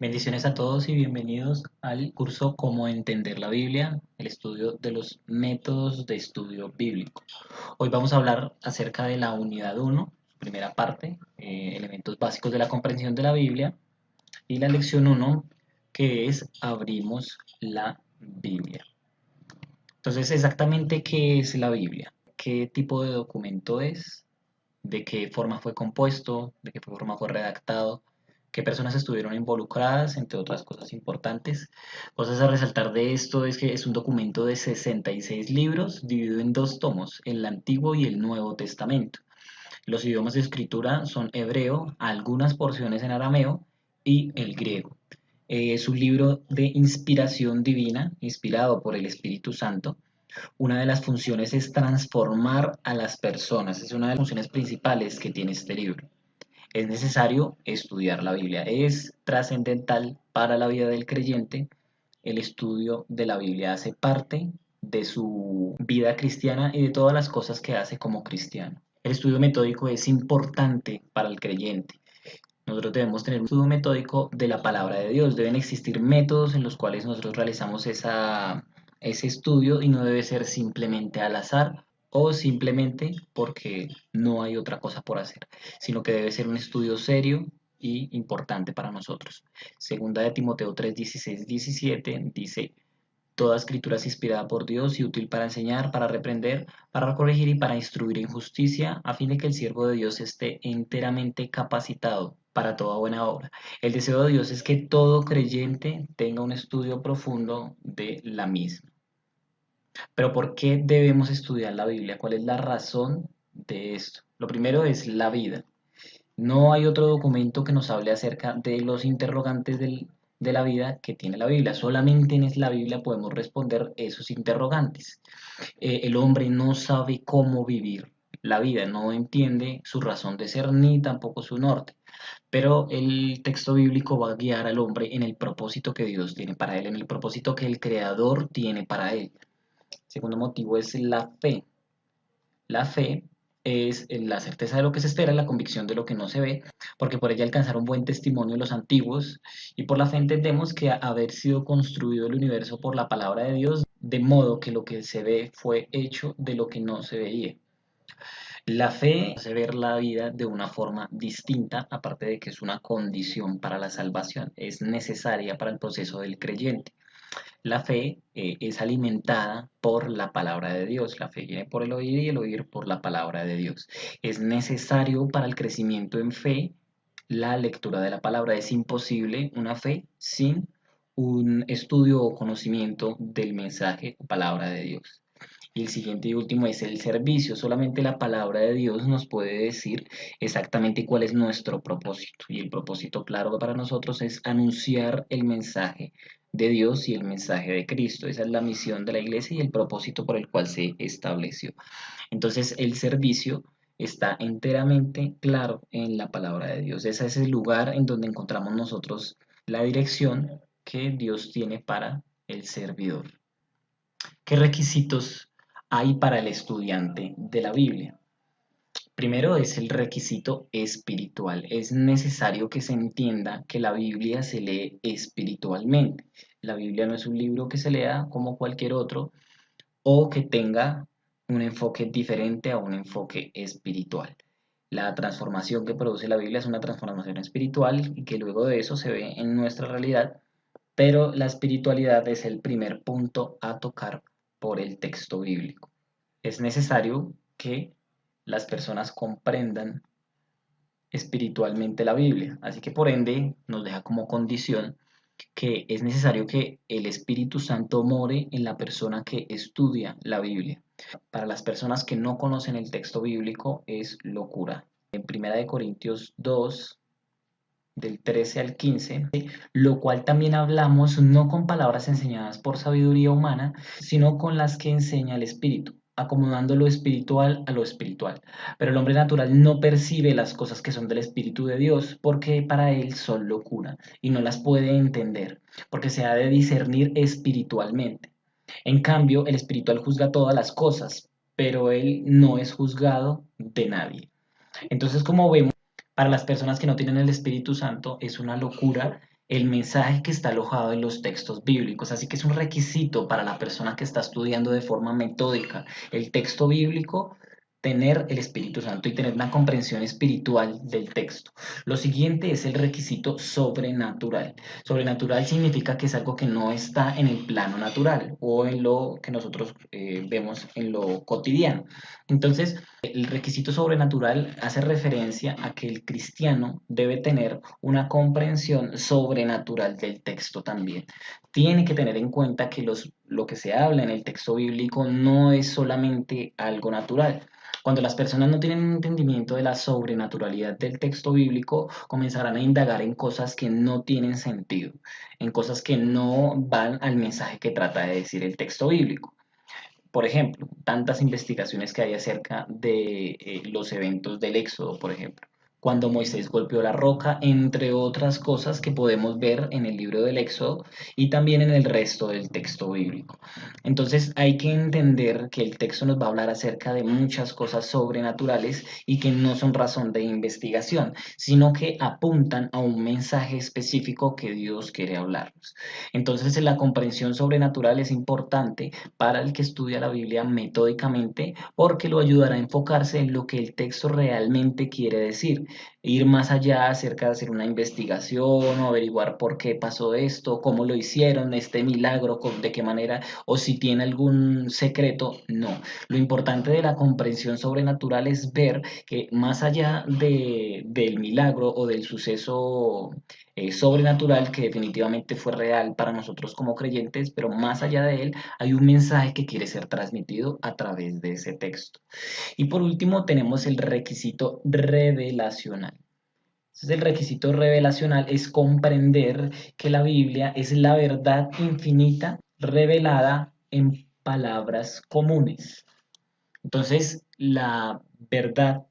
Bendiciones a todos y bienvenidos al curso Cómo entender la Biblia, el estudio de los métodos de estudio bíblico. Hoy vamos a hablar acerca de la unidad uno, primera parte, elementos básicos de la comprensión de la Biblia, y la lección uno, que es Abrimos la Biblia. Entonces, exactamente, ¿qué es la Biblia? ¿Qué tipo de documento es? ¿De qué forma fue compuesto? ¿De qué forma fue redactado? ¿Qué personas estuvieron involucradas? Entre otras cosas importantes. Cosas a resaltar de esto es que es un documento de 66 libros dividido en dos tomos, el Antiguo y el Nuevo Testamento. Los idiomas de escritura son hebreo, algunas porciones en arameo y el griego. Es un libro de inspiración divina, inspirado por el Espíritu Santo. Una de las funciones es transformar a las personas. Es una de las funciones principales que tiene este libro. Es necesario estudiar la Biblia. Es trascendental para la vida del creyente. El estudio de la Biblia hace parte de su vida cristiana y de todas las cosas que hace como cristiano. El estudio metódico es importante para el creyente. Nosotros debemos tener un estudio metódico de la palabra de Dios. Deben existir métodos en los cuales nosotros realizamos ese estudio y no debe ser simplemente al azar o simplemente porque no hay otra cosa por hacer, sino que debe ser un estudio serio y importante para nosotros. Segunda de Timoteo 3, 16, 17 dice: Toda escritura es inspirada por Dios y útil para enseñar, para reprender, para corregir y para instruir en justicia, a fin de que el siervo de Dios esté enteramente capacitado para toda buena obra. El deseo de Dios es que todo creyente tenga un estudio profundo de la misma. Pero ¿por qué debemos estudiar la Biblia? ¿Cuál es la razón de esto? Lo primero es la vida. No hay otro documento que nos hable acerca de los interrogantes de la vida que tiene la Biblia. Solamente en la Biblia podemos responder esos interrogantes. El hombre no sabe cómo vivir la vida, no entiende su razón de ser ni tampoco su norte. Pero el texto bíblico va a guiar al hombre en el propósito que Dios tiene para él, en el propósito que el Creador tiene para él. Segundo motivo es la fe. La fe es la certeza de lo que se espera, la convicción de lo que no se ve, porque por ella alcanzaron buen testimonio los antiguos, y por la fe entendemos que haber sido construido el universo por la palabra de Dios, de modo que lo que se ve fue hecho de lo que no se veía. La fe hace ver la vida de una forma distinta, aparte de que es una condición para la salvación, es necesaria para el proceso del creyente. La fe es alimentada por la palabra de Dios. La fe viene por el oír y el oír por la palabra de Dios. Es necesario para el crecimiento en fe la lectura de la palabra. Es imposible una fe sin un estudio o conocimiento del mensaje o palabra de Dios. Y el siguiente y último es el servicio. Solamente la palabra de Dios nos puede decir exactamente cuál es nuestro propósito. Y el propósito claro para nosotros es anunciar el mensaje de Dios y el mensaje de Cristo. Esa es la misión de la iglesia y el propósito por el cual se estableció. Entonces el servicio está enteramente claro en la palabra de Dios. Ese es el lugar en donde encontramos nosotros la dirección que Dios tiene para el servidor. ¿Qué requisitos hay para el estudiante de la Biblia? Primero es el requisito espiritual. Es necesario que se entienda que la Biblia se lee espiritualmente. La Biblia no es un libro que se lea como cualquier otro o que tenga un enfoque diferente a un enfoque espiritual. La transformación que produce la Biblia es una transformación espiritual y que luego de eso se ve en nuestra realidad, pero la espiritualidad es el primer punto a tocar por el texto bíblico. Es necesario que las personas comprendan espiritualmente la Biblia, así que por ende nos deja como condición que es necesario que el Espíritu Santo more en la persona que estudia la Biblia. Para las personas que no conocen el texto bíblico es locura. En 1 Corintios 2, del 13 al 15, lo cual también hablamos no con palabras enseñadas por sabiduría humana, sino con las que enseña el Espíritu, acomodando lo espiritual a lo espiritual. Pero el hombre natural no percibe las cosas que son del Espíritu de Dios, porque para él son locura y no las puede entender, porque se ha de discernir espiritualmente. En cambio, el espiritual juzga todas las cosas, pero él no es juzgado de nadie. Entonces, como vemos, para las personas que no tienen el Espíritu Santo es una locura el mensaje que está alojado en los textos bíblicos. Así que es un requisito para la persona que está estudiando de forma metódica el texto bíblico tener el Espíritu Santo y tener una comprensión espiritual del texto. Lo siguiente es el requisito sobrenatural. Sobrenatural significa que es algo que no está en el plano natural o en lo que nosotros vemos en lo cotidiano. Entonces, el requisito sobrenatural hace referencia a que el cristiano debe tener una comprensión sobrenatural del texto también. Tiene que tener en cuenta que lo que se habla en el texto bíblico no es solamente algo natural. Cuando las personas no tienen un entendimiento de la sobrenaturalidad del texto bíblico, comenzarán a indagar en cosas que no tienen sentido, en cosas que no van al mensaje que trata de decir el texto bíblico. Por ejemplo, tantas investigaciones que hay acerca de los eventos del Éxodo, por ejemplo, cuando Moisés golpeó la roca, entre otras cosas que podemos ver en el libro del Éxodo y también en el resto del texto bíblico. Entonces hay que entender que el texto nos va a hablar acerca de muchas cosas sobrenaturales y que no son razón de investigación, sino que apuntan a un mensaje específico que Dios quiere hablarnos. Entonces la comprensión sobrenatural es importante para el que estudia la Biblia metódicamente porque lo ayudará a enfocarse en lo que el texto realmente quiere decir, ir más allá acerca de hacer una investigación o averiguar por qué pasó esto, cómo lo hicieron, este milagro, de qué manera, o si tiene algún secreto, no. Lo importante de la comprensión sobrenatural es ver que más allá del milagro o del suceso sobrenatural que definitivamente fue real para nosotros como creyentes, pero más allá de él hay un mensaje que quiere ser transmitido a través de ese texto. Y por último tenemos el requisito revelacional. Entonces, el requisito revelacional es comprender que la Biblia es la verdad infinita revelada en palabras comunes. Entonces, la verdad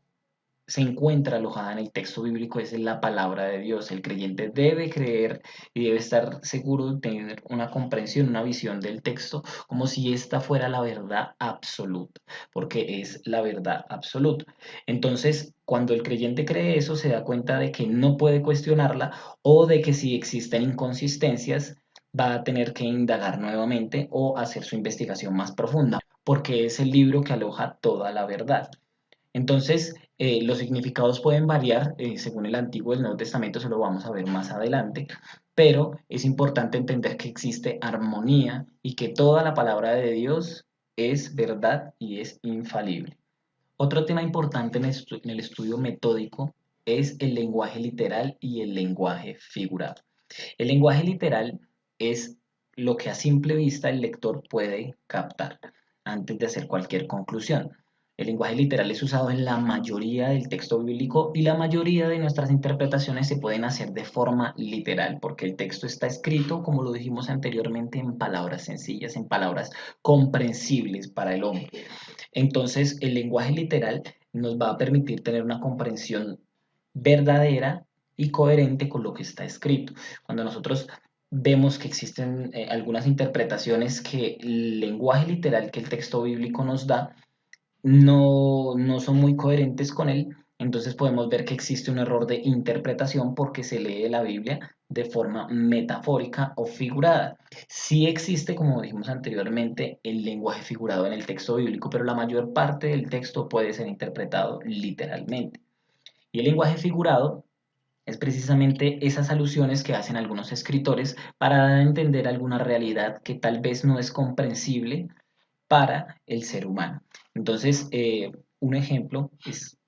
se encuentra alojada en el texto bíblico, es la palabra de Dios. El creyente debe creer y debe estar seguro de tener una comprensión, una visión del texto, como si esta fuera la verdad absoluta, porque es la verdad absoluta. Entonces, cuando el creyente cree eso, se da cuenta de que no puede cuestionarla o de que si existen inconsistencias, va a tener que indagar nuevamente o hacer su investigación más profunda, porque es el libro que aloja toda la verdad. Entonces, los significados pueden variar según el Antiguo y el Nuevo Testamento, se lo vamos a ver más adelante, pero es importante entender que existe armonía y que toda la palabra de Dios es verdad y es infalible. Otro tema importante en el estudio metódico es el lenguaje literal y el lenguaje figurado. El lenguaje literal es lo que a simple vista el lector puede captar antes de hacer cualquier conclusión. El lenguaje literal es usado en la mayoría del texto bíblico y la mayoría de nuestras interpretaciones se pueden hacer de forma literal, porque el texto está escrito, como lo dijimos anteriormente, en palabras sencillas, en palabras comprensibles para el hombre. Entonces, el lenguaje literal nos va a permitir tener una comprensión verdadera y coherente con lo que está escrito. Cuando nosotros vemos que existen algunas interpretaciones que el lenguaje literal que el texto bíblico nos da no son muy coherentes con él, entonces podemos ver que existe un error de interpretación porque se lee la Biblia de forma metafórica o figurada. Sí existe, como dijimos anteriormente, el lenguaje figurado en el texto bíblico, pero la mayor parte del texto puede ser interpretado literalmente. Y el lenguaje figurado es precisamente esas alusiones que hacen algunos escritores para dar a entender alguna realidad que tal vez no es comprensible para el ser humano. Entonces, un ejemplo es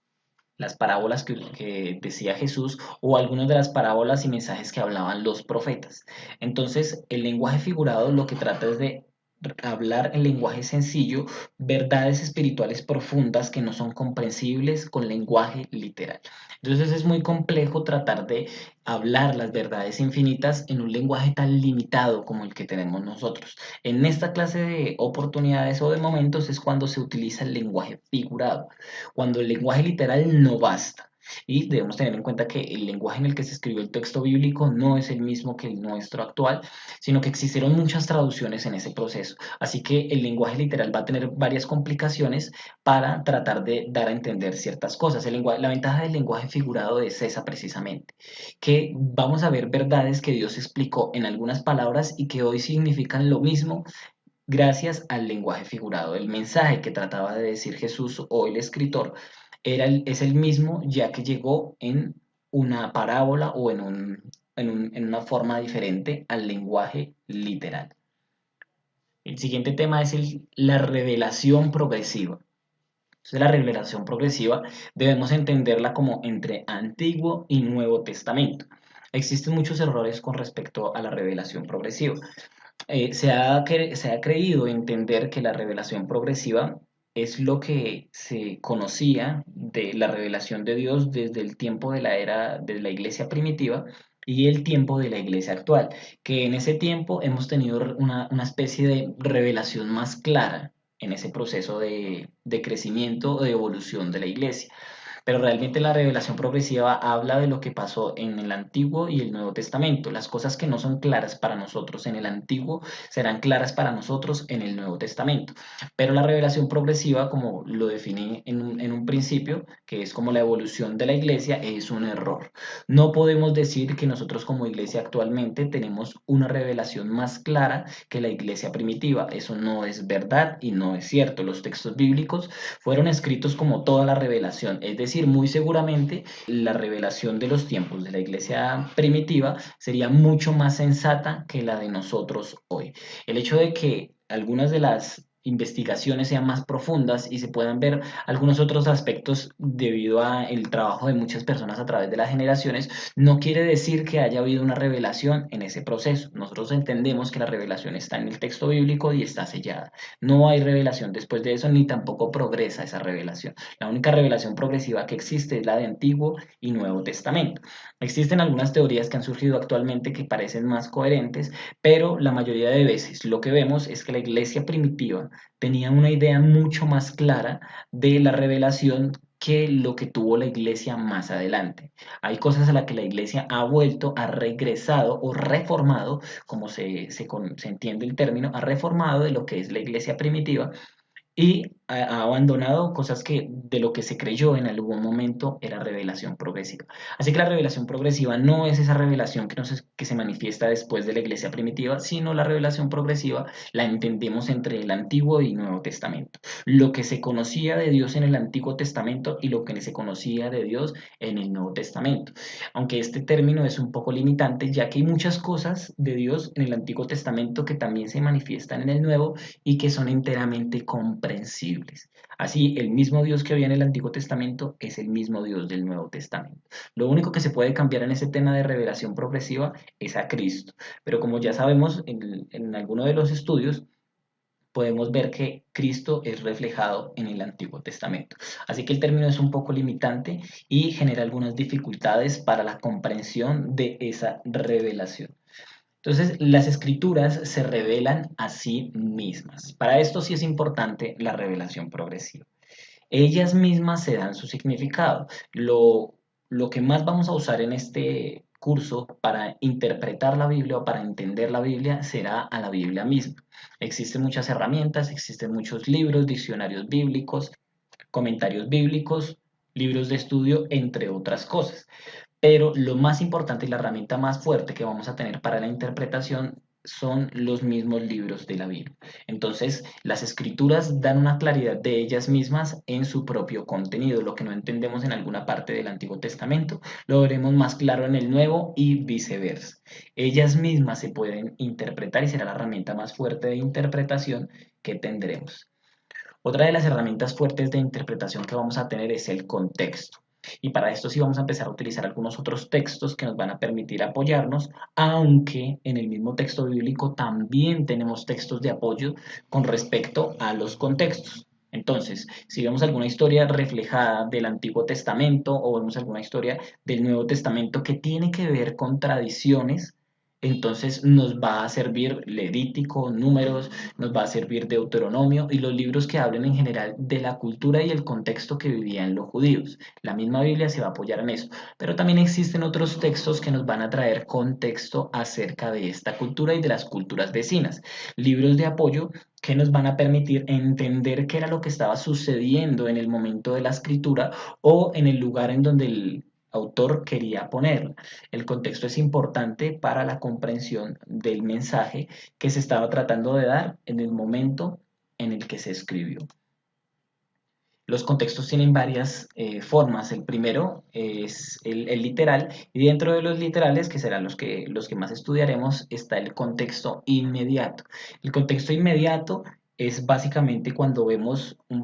las parábolas que decía Jesús o algunas de las parábolas y mensajes que hablaban los profetas. Entonces, el lenguaje figurado lo que trata es de hablar en lenguaje sencillo, verdades espirituales profundas que no son comprensibles con lenguaje literal. Entonces es muy complejo tratar de hablar las verdades infinitas en un lenguaje tan limitado como el que tenemos nosotros. En esta clase de oportunidades o de momentos es cuando se utiliza el lenguaje figurado, cuando el lenguaje literal no basta. Y debemos tener en cuenta que el lenguaje en el que se escribió el texto bíblico no es el mismo que el nuestro actual, sino que existieron muchas traducciones en ese proceso. Así que el lenguaje literal va a tener varias complicaciones para tratar de dar a entender ciertas cosas. La ventaja del lenguaje figurado es esa precisamente, que vamos a ver verdades que Dios explicó en algunas palabras y que hoy significan lo mismo gracias al lenguaje figurado. El mensaje que trataba de decir Jesús o el escritor es el mismo ya que llegó en una parábola o en una forma diferente al lenguaje literal. El siguiente tema es la revelación progresiva. Entonces, la revelación progresiva debemos entenderla como entre Antiguo y Nuevo Testamento. Existen muchos errores con respecto a la revelación progresiva. Se ha creído entender que la revelación progresiva es lo que se conocía de la revelación de Dios desde el tiempo de la era de la iglesia primitiva y el tiempo de la iglesia actual, que en ese tiempo hemos tenido una especie de revelación más clara en ese proceso de crecimiento o de evolución de la iglesia. Pero realmente la revelación progresiva habla de lo que pasó en el Antiguo y el Nuevo Testamento. Las cosas que no son claras para nosotros en el Antiguo serán claras para nosotros en el Nuevo Testamento. Pero la revelación progresiva, como lo definí en un principio, que es como la evolución de la iglesia, es un error. No podemos decir que nosotros como iglesia actualmente tenemos una revelación más clara que la iglesia primitiva. Eso no es verdad y no es cierto. Los textos bíblicos fueron escritos como toda la revelación, es decir, muy seguramente la revelación de los tiempos de la iglesia primitiva sería mucho más sensata que la de nosotros hoy. El hecho de que algunas de las investigaciones sean más profundas y se puedan ver algunos otros aspectos debido al trabajo de muchas personas a través de las generaciones, no quiere decir que haya habido una revelación en ese proceso. Nosotros entendemos que la revelación está en el texto bíblico y está sellada. No hay revelación después de eso, ni tampoco progresa esa revelación. La única revelación progresiva que existe es la de Antiguo y Nuevo Testamento. Existen algunas teorías que han surgido actualmente que parecen más coherentes, pero la mayoría de veces lo que vemos es que la iglesia primitiva tenía una idea mucho más clara de la revelación que lo que tuvo la iglesia más adelante. Hay cosas a las que la iglesia ha vuelto, ha regresado o reformado, como se entiende el término, ha reformado de lo que es la iglesia primitiva y ha abandonado cosas que de lo que se creyó en algún momento era revelación progresiva. Así que la revelación progresiva no es esa revelación que se manifiesta después de la iglesia primitiva, sino la revelación progresiva la entendemos entre el Antiguo y Nuevo Testamento. Lo que se conocía de Dios en el Antiguo Testamento y lo que se conocía de Dios en el Nuevo Testamento. Aunque este término es un poco limitante, ya que hay muchas cosas de Dios en el Antiguo Testamento que también se manifiestan en el Nuevo y que son enteramente comprensibles. Así, el mismo Dios que había en el Antiguo Testamento es el mismo Dios del Nuevo Testamento. Lo único que se puede cambiar en ese tema de revelación progresiva es a Cristo. Pero como ya sabemos en alguno de los estudios, podemos ver que Cristo es reflejado en el Antiguo Testamento. Así que el término es un poco limitante y genera algunas dificultades para la comprensión de esa revelación. Entonces, las escrituras se revelan a sí mismas. Para esto sí es importante la revelación progresiva. Ellas mismas se dan su significado. Lo que más vamos a usar en este curso para interpretar la Biblia o para entender la Biblia será a la Biblia misma. Existen muchas herramientas, existen muchos libros, diccionarios bíblicos, comentarios bíblicos, libros de estudio, entre otras cosas. Pero lo más importante y la herramienta más fuerte que vamos a tener para la interpretación son los mismos libros de la Biblia. Entonces, las escrituras dan una claridad de ellas mismas en su propio contenido. Lo que no entendemos en alguna parte del Antiguo Testamento, lo veremos más claro en el Nuevo y viceversa. Ellas mismas se pueden interpretar y será la herramienta más fuerte de interpretación que tendremos. Otra de las herramientas fuertes de interpretación que vamos a tener es el contexto. Y para esto sí vamos a empezar a utilizar algunos otros textos que nos van a permitir apoyarnos, aunque en el mismo texto bíblico también tenemos textos de apoyo con respecto a los contextos. Entonces, si vemos alguna historia reflejada del Antiguo Testamento o vemos alguna historia del Nuevo Testamento que tiene que ver con tradiciones, entonces nos va a servir Levítico, Números, nos va a servir Deuteronomio y los libros que hablen en general de la cultura y el contexto que vivían los judíos. La misma Biblia se va a apoyar en eso, pero también existen otros textos que nos van a traer contexto acerca de esta cultura y de las culturas vecinas. Libros de apoyo que nos van a permitir entender qué era lo que estaba sucediendo en el momento de la escritura o en el lugar en donde el autor quería ponerla. El contexto es importante para la comprensión del mensaje que se estaba tratando de dar en el momento en el que se escribió. Los contextos tienen varias formas. El primero es el literal y dentro de los literales, que serán los que más estudiaremos, está el contexto inmediato. El contexto inmediato es básicamente cuando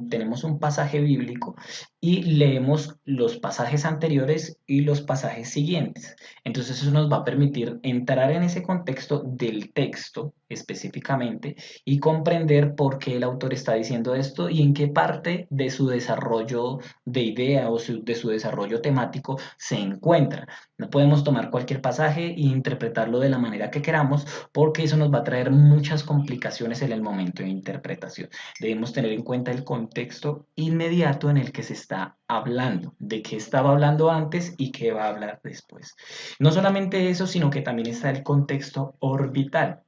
tenemos un pasaje bíblico y leemos los pasajes anteriores y los pasajes siguientes. Entonces eso nos va a permitir entrar en ese contexto del texto específicamente y comprender por qué el autor está diciendo esto y en qué parte de su desarrollo de idea o de su desarrollo temático se encuentra. No podemos tomar cualquier pasaje e interpretarlo de la manera que queramos porque eso nos va a traer muchas complicaciones en el momento de interpretación. Debemos tener en cuenta el contexto inmediato en el que se está hablando, de qué estaba hablando antes y qué va a hablar después. No solamente eso, sino que también está el contexto orbital.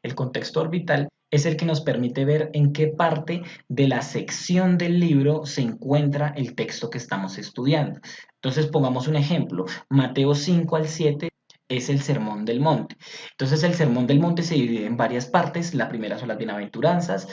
El contexto orbital es el que nos permite ver en qué parte de la sección del libro se encuentra el texto que estamos estudiando. Entonces, pongamos un ejemplo. Mateo 5 al 7 es el Sermón del Monte. Entonces, el Sermón del Monte se divide en varias partes. La primera son las bienaventuranzas,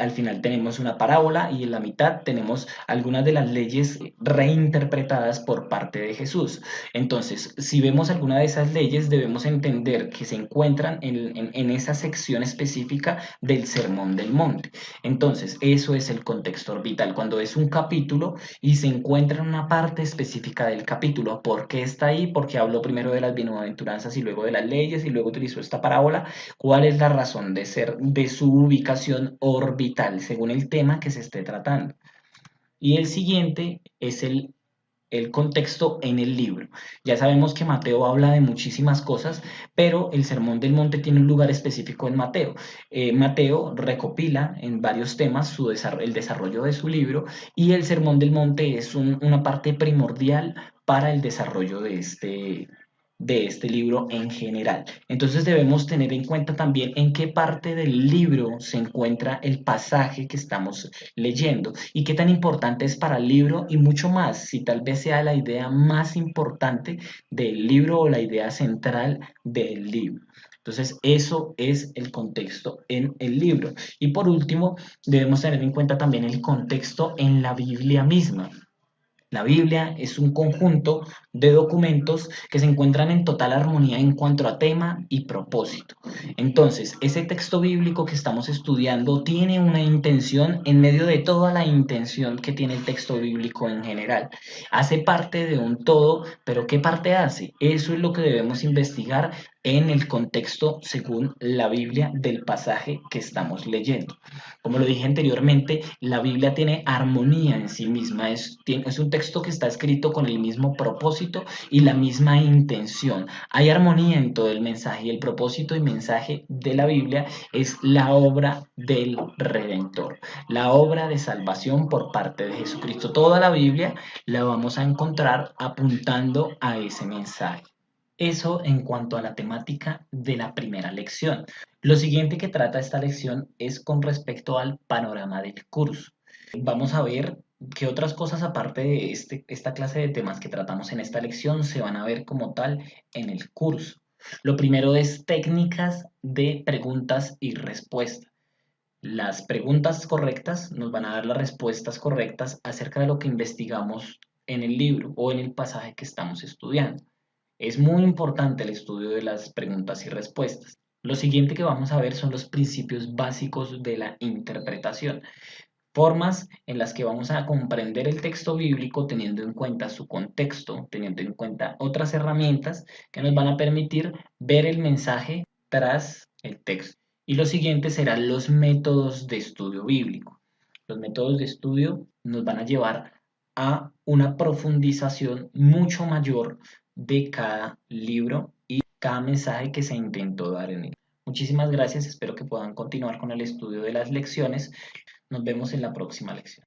al final tenemos una parábola y en la mitad tenemos algunas de las leyes reinterpretadas por parte de Jesús. Entonces, si vemos alguna de esas leyes, debemos entender que se encuentran en esa sección específica del Sermón del Monte. Entonces, eso es el contexto orbital. Cuando es un capítulo y se encuentra en una parte específica del capítulo, ¿por qué está ahí? Porque habló primero de las bienaventuranzas y luego de las leyes y luego utilizó esta parábola. ¿Cuál es la razón de ser de su ubicación orbital según el tema que se esté tratando? Y el siguiente es el contexto en el libro. Ya sabemos que Mateo habla de muchísimas cosas, pero el Sermón del Monte tiene un lugar específico en Mateo. Mateo recopila en varios temas el desarrollo de su libro y el Sermón del Monte es una parte primordial para el desarrollo de este libro en general. Entonces debemos tener en cuenta también en qué parte del libro se encuentra el pasaje que estamos leyendo y qué tan importante es para el libro y mucho más, si tal vez sea la idea más importante del libro o la idea central del libro. Entonces, eso es el contexto en el libro. Y por último, debemos tener en cuenta también el contexto en la Biblia misma. La Biblia es un conjunto de documentos que se encuentran en total armonía en cuanto a tema y propósito. Entonces, ese texto bíblico que estamos estudiando tiene una intención en medio de toda la intención que tiene el texto bíblico en general. Hace parte de un todo, pero ¿qué parte hace? Eso es lo que debemos investigar en el contexto según la Biblia del pasaje que estamos leyendo. Como lo dije anteriormente, la Biblia tiene armonía en sí misma, es un texto que está escrito con el mismo propósito y la misma intención. Hay armonía en todo el mensaje y el propósito y mensaje de la Biblia es la obra del Redentor, la obra de salvación por parte de Jesucristo. Toda la Biblia la vamos a encontrar apuntando a ese mensaje. Eso en cuanto a la temática de la primera lección. Lo siguiente que trata esta lección es con respecto al panorama del curso. Vamos a ver qué otras cosas aparte de esta clase de temas que tratamos en esta lección se van a ver como tal en el curso. Lo primero es técnicas de preguntas y respuestas. Las preguntas correctas nos van a dar las respuestas correctas acerca de lo que investigamos en el libro o en el pasaje que estamos estudiando. Es muy importante el estudio de las preguntas y respuestas. Lo siguiente que vamos a ver son los principios básicos de la interpretación, formas en las que vamos a comprender el texto bíblico teniendo en cuenta su contexto, teniendo en cuenta otras herramientas que nos van a permitir ver el mensaje tras el texto. Y lo siguiente serán los métodos de estudio bíblico. Los métodos de estudio nos van a llevar a una profundización mucho mayor de cada libro y cada mensaje que se intentó dar en él. Muchísimas gracias, espero que puedan continuar con el estudio de las lecciones. Nos vemos en la próxima lección.